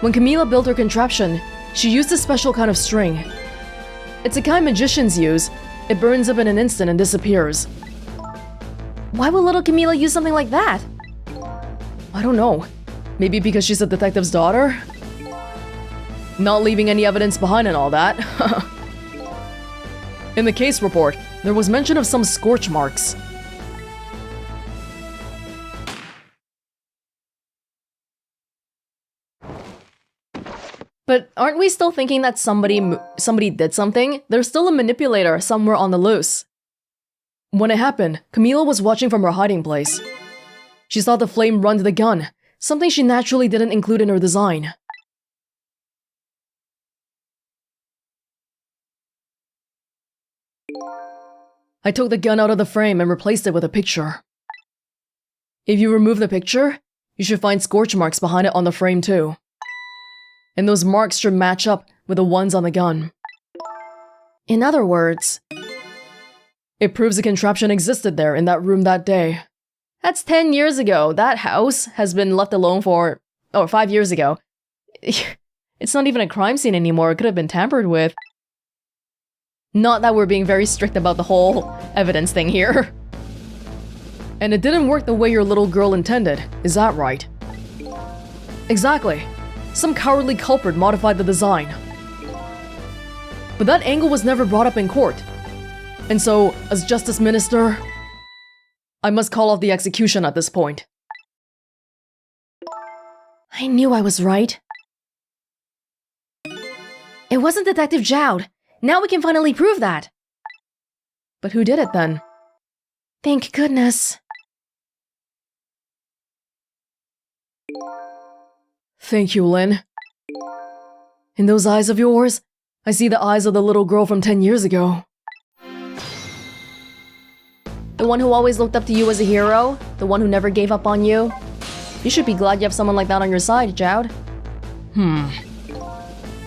When Camila built her contraption, she used a special kind of string. It's a kind magicians use. It burns up in an instant and disappears. Why would little Camila use something like that? I don't know. Maybe because she's a detective's daughter? Not leaving any evidence behind and all that. In the case report, there was mention of some scorch marks. But aren't we still thinking that somebody did something? There's still a manipulator somewhere on the loose. When it happened, Camila was watching from her hiding place. She saw the flame run to the gun, something she naturally didn't include in her design. I took the gun out of the frame and replaced it with a picture. If you remove the picture, you should find scorch marks behind it on the frame too. And those marks should match up with the ones on the gun. In other words, it proves the contraption existed there in that room that day. That's 10 years ago. That house has been left alone for... 5 years ago. It's not even a crime scene anymore. It could have been tampered with. Not that we're being very strict about the whole evidence thing here. And it didn't work the way your little girl intended, is that right? Exactly. Some cowardly culprit modified the design. But that angle was never brought up in court. And so, as Justice Minister, I must call off the execution at this point. I knew I was right. It wasn't Detective Zhao. Now we can finally prove that. But who did it then? Thank goodness. Thank you, Lynn. In those eyes of yours, I see the eyes of the little girl from 10 years ago. The one who always looked up to you as a hero? The one who never gave up on you? You should be glad you have someone like that on your side, Zhao.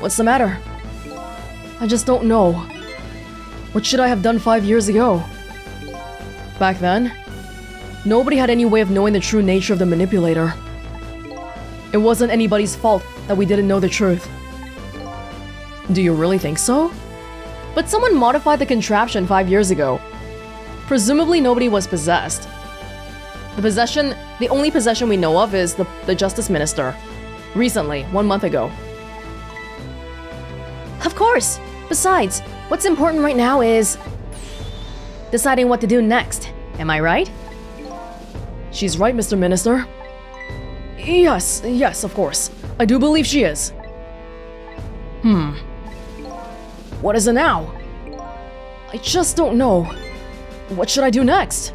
What's the matter? I just don't know. What should I have done 5 years ago? Back then, nobody had any way of knowing the true nature of the manipulator. It wasn't anybody's fault that we didn't know the truth. Do you really think so? But someone modified the contraption 5 years ago. Presumably nobody was possessed. The only possession we know of is the Justice Minister. Recently, 1 month ago. Of course! Besides, what's important right now is deciding what to do next. Am I right? She's right, Mr. Minister. Yes, of course. I do believe she is. What is it now? I just don't know. What should I do next?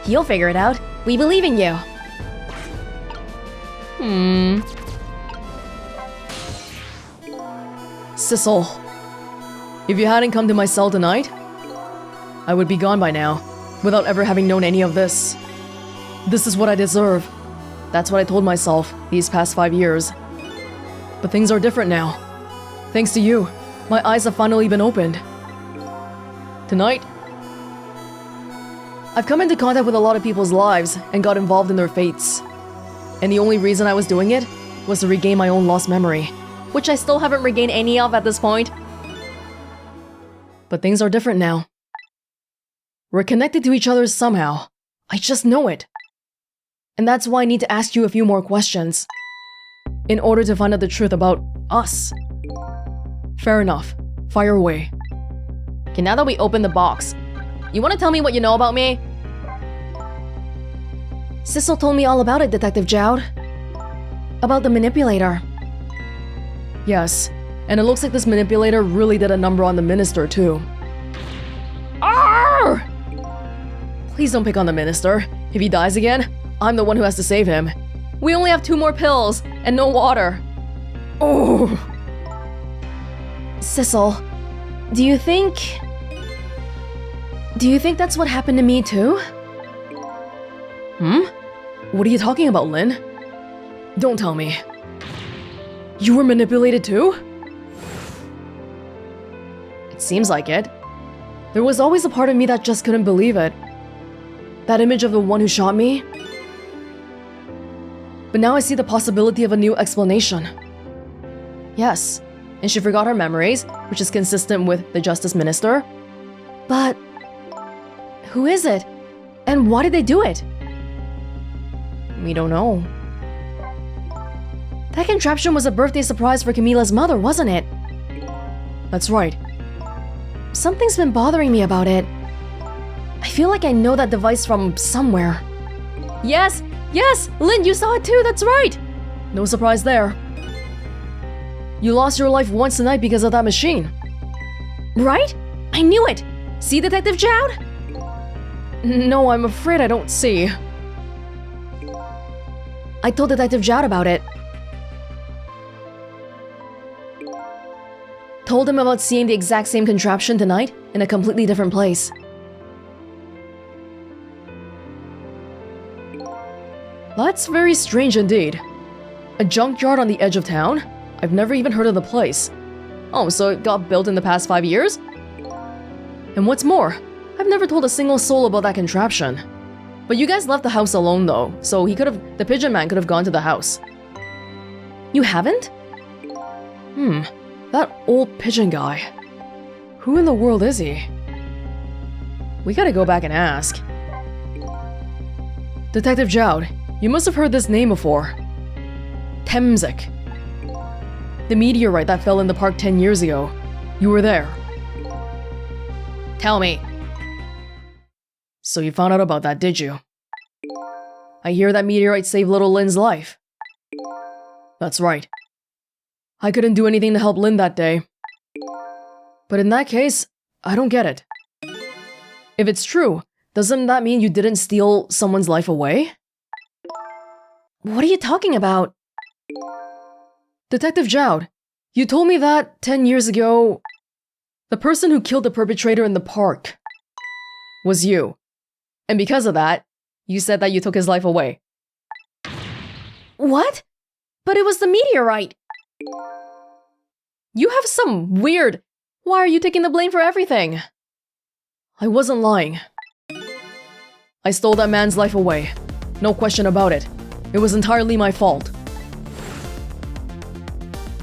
You'll figure it out. We believe in you. Sissel, if you hadn't come to my cell tonight, I would be gone by now, without ever having known any of this. This is what I deserve. That's what I told myself these past 5 years. But things are different now. Thanks to you, my eyes have finally been opened. Tonight, I've come into contact with a lot of people's lives and got involved in their fates. And the only reason I was doing it was to regain my own lost memory, which I still haven't regained any of at this point. But things are different now. We're connected to each other somehow. I just know it. And that's why I need to ask you a few more questions, in order to find out the truth about us. Fair enough. Fire away. Okay, now that we opened the box, you want to tell me what you know about me? Sissel told me all about it, Detective Jowd. About the manipulator. Yes, and it looks like this manipulator really did a number on the minister too. Arr! Please don't pick on the minister. If he dies again, I'm the one who has to save him. We only have 2 more pills and no water. Oh! Sissel, do you think that's what happened to me too? What are you talking about, Lynn? Don't tell me. You were manipulated too? It seems like it. There was always a part of me that just couldn't believe it. That image of the one who shot me. But now I see the possibility of a new explanation. Yes, and she forgot her memories, which is consistent with the Justice Minister. But who is it? And why did they do it? We don't know. That contraption was a birthday surprise for Camila's mother, wasn't it? That's right. Something's been bothering me about it. I feel like I know that device from somewhere. Yes! Lynn, you saw it too, that's right! No surprise there. You lost your life once tonight because of that machine. Right? I knew it! See, Detective Jowd? No, I'm afraid I don't see. I told Detective Jowd about it. Told him about seeing the exact same contraption tonight in a completely different place. That's very strange indeed. A junkyard on the edge of town? I've never even heard of the place. Oh, so it got built in the past 5 years? And what's more, I've never told a single soul about that contraption. But you guys left the house alone though, so the pigeon man could have gone to the house. You haven't? That old pigeon guy. Who in the world is he? We gotta go back and ask. Detective Jowd, you must have heard this name before. Temsik. The meteorite that fell in the park 10 years ago. You were there. Tell me. So you found out about that, did you? I hear that meteorite saved little Lynn's life. That's right. I couldn't do anything to help Lynn that day. But in that case, I don't get it. If it's true, doesn't that mean you didn't steal someone's life away? What are you talking about? Detective Jowd, you told me that 10 years ago, the person who killed the perpetrator in the park was you. And because of that, you said that you took his life away. What? But it was the meteorite. You have some weird... Why are you taking the blame for everything? I wasn't lying. I stole that man's life away. No question about it. It was entirely my fault.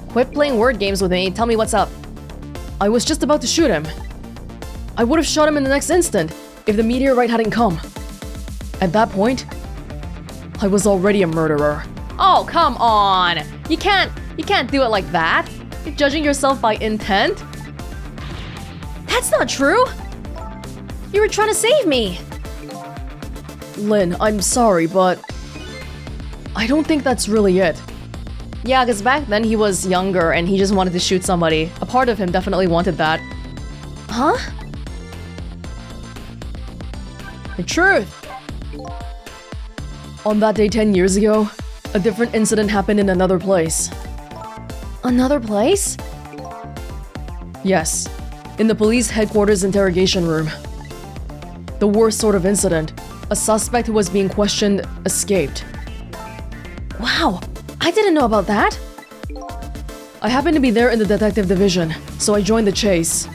Quit playing word games with me. Tell me what's up. I was just about to shoot him. I would have shot him in the next instant if the meteorite hadn't come. At that point, I was already a murderer. Oh, come on! You can't do it like that. You're judging yourself by intent? That's not true! You were trying to save me! Lynn, I'm sorry, but... I don't think that's really it. Yeah, because back then he was younger and he just wanted to shoot somebody. A part of him definitely wanted that. Huh? The truth! On that day 10 years ago, a different incident happened in another place. Another place? Yes, in the police headquarters interrogation room. The worst sort of incident. A suspect who was being questioned escaped. Wow, I didn't know about that. I happened to be there in the detective division, so I joined the chase.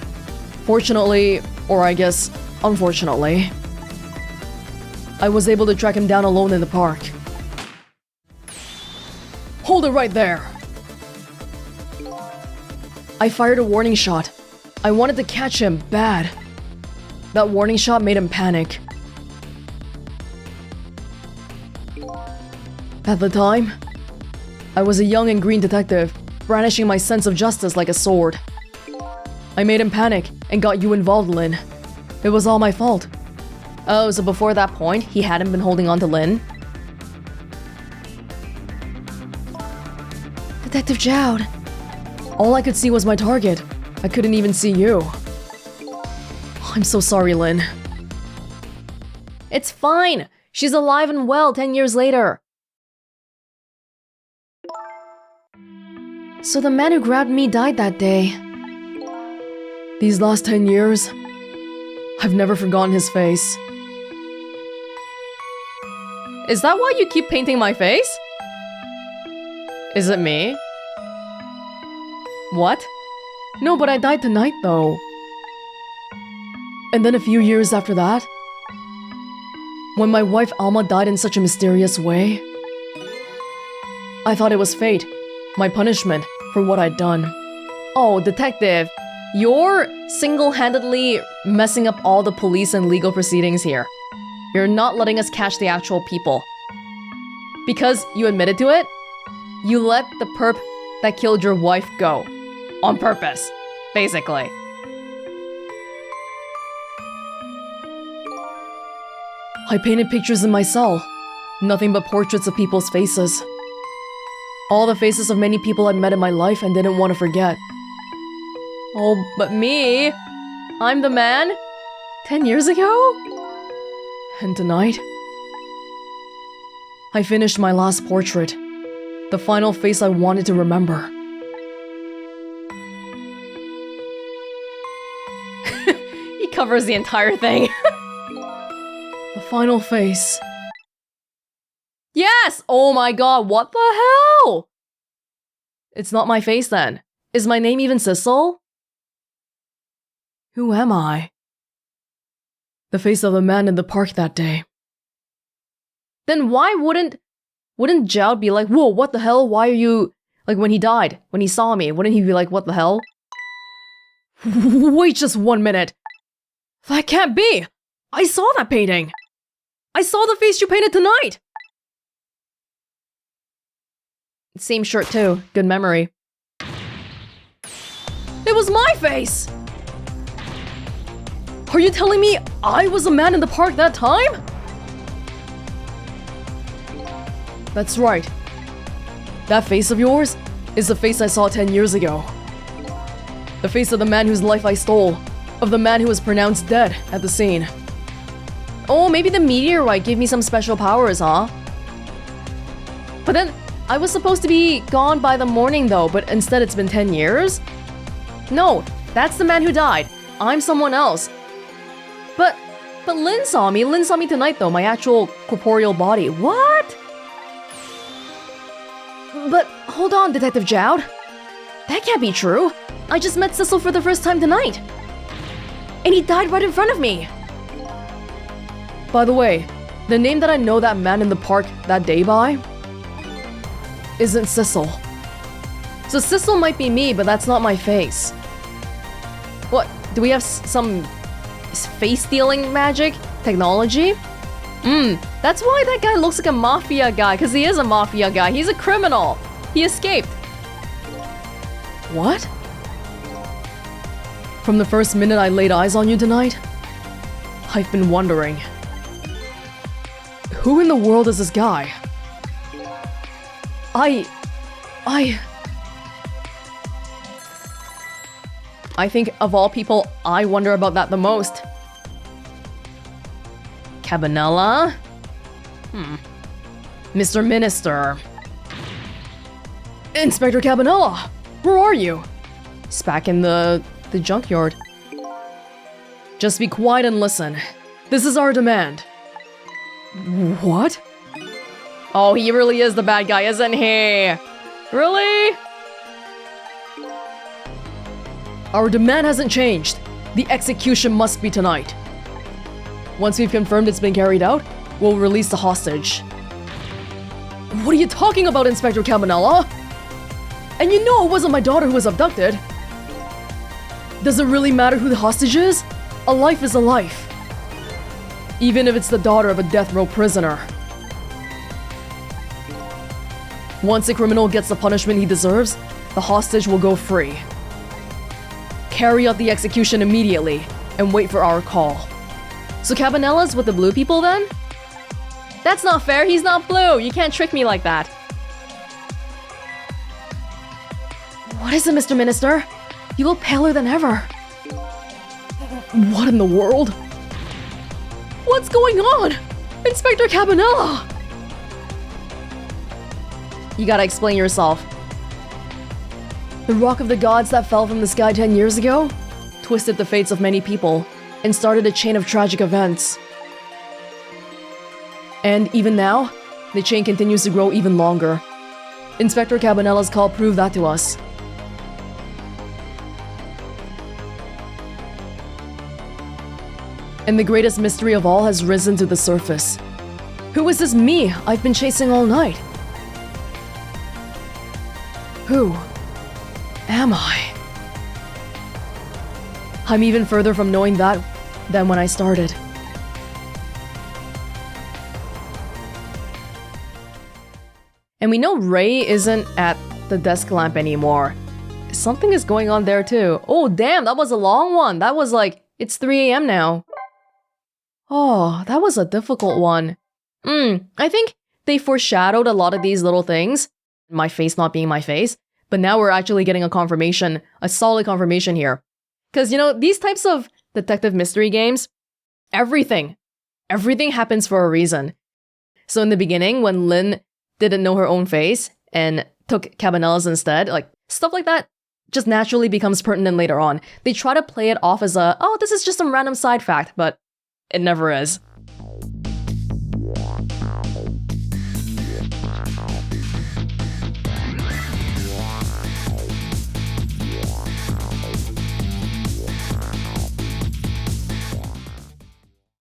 Fortunately, or I guess unfortunately, I was able to track him down alone in the park. Hold it right there! I fired a warning shot. I wanted to catch him bad. That warning shot made him panic. At the time, I was a young and green detective, brandishing my sense of justice like a sword. I made him panic and got you involved, Lynn. It was all my fault. Oh, so before that point, he hadn't been holding on to Lynn? Detective Jowd. All I could see was my target. I couldn't even see you. I'm so sorry, Lynn. It's fine. She's alive and well 10 years later. So the man who grabbed me died that day. These last 10 years, I've never forgotten his face. Is that why you keep painting my face? Is it me? What? No, but I died tonight though. And then a few years after that, when my wife Alma died in such a mysterious way, I thought it was fate, my punishment for what I'd done. Oh, detective, you're single-handedly messing up all the police and legal proceedings here. You're not letting us catch the actual people. Because you admitted to it, you let the perp that killed your wife go. On purpose, basically. I painted pictures in my cell. Nothing but portraits of people's faces. All the faces of many people I'd met in my life and didn't want to forget. Oh, but me? I'm the man? 10 years ago? And tonight, I finished my last portrait. The final face I wanted to remember. He covers the entire thing. The final face. Yes! Oh my god, what the hell? It's not my face then. Is my name even Sissel? Who am I? The face of the man in the park that day. Then why wouldn't Jowd be like, whoa, what the hell? Why are you... Like when he died, when he saw me, wouldn't he be like, what the hell? Wait just 1 minute. That can't be! I saw that painting! I saw the face you painted tonight! Same shirt too. Good memory. It was my face! Are you telling me I was a man in the park that time? That's right. That face of yours is the face I saw 10 years ago. The face of the man whose life I stole. Of the man who was pronounced dead at the scene. Oh, maybe the meteorite gave me some special powers, huh? But then, I was supposed to be gone by the morning though, but instead it's been 10 years? No, that's the man who died. I'm someone else. But Lynn saw me. Lynn saw me tonight though, my actual corporeal body. What? But hold on, Detective Jowd. That can't be true. I just met Sissel for the first time tonight. And he died right in front of me. By the way, the name that I know that man in the park that day by isn't Sissel. So Sissel might be me, but that's not my face. What? Do we have some face-stealing magic? Technology? That's why that guy looks like a mafia guy, because he is a mafia guy. He's a criminal. He escaped. What? From the first minute I laid eyes on you tonight, I've been wondering, who in the world is this guy? I think of all people, I wonder about that the most. Camila? Mr. Minister. Inspector Camila! Where are you? He's back in the junkyard. Just be quiet and listen. This is our demand. What? Oh, he really is the bad guy, isn't he? Really? Our demand hasn't changed. The execution must be tonight. Once we've confirmed it's been carried out, we'll release the hostage. What are you talking about, Inspector Camila? And you know it wasn't my daughter who was abducted. Does it really matter who the hostage is? A life is a life. Even if it's the daughter of a death row prisoner. Once a criminal gets the punishment he deserves, the hostage will go free. Carry out the execution immediately and wait for our call. So Cabinela's with the blue people then? That's not fair, he's not blue! You can't trick me like that. What is it, Mr. Minister? You look paler than ever. What in the world? What's going on? Inspector Camila! You gotta explain yourself. The Rock of the Gods that fell from the sky 10 years ago twisted the fates of many people and started a chain of tragic events. And even now, the chain continues to grow even longer. Inspector Cabinela's call proved that to us. And the greatest mystery of all has risen to the surface. Who is this me I've been chasing all night? Who am I? I'm even further from knowing that than when I started. And we know Ray isn't at the desk lamp anymore. Something is going on there too. Oh damn, that was a long one. That was like, it's 3 AM now. Oh, that was a difficult one. I think they foreshadowed a lot of these little things. My face not being my face. But now we're actually getting a confirmation, a solid confirmation here. Because, you know, these types of detective mystery games, everything happens for a reason. So in the beginning, when Lynn didn't know her own face and took Cabinela's instead, like, stuff like that just naturally becomes pertinent later on. They try to play it off as a, oh, this is just some random side fact, but it never is.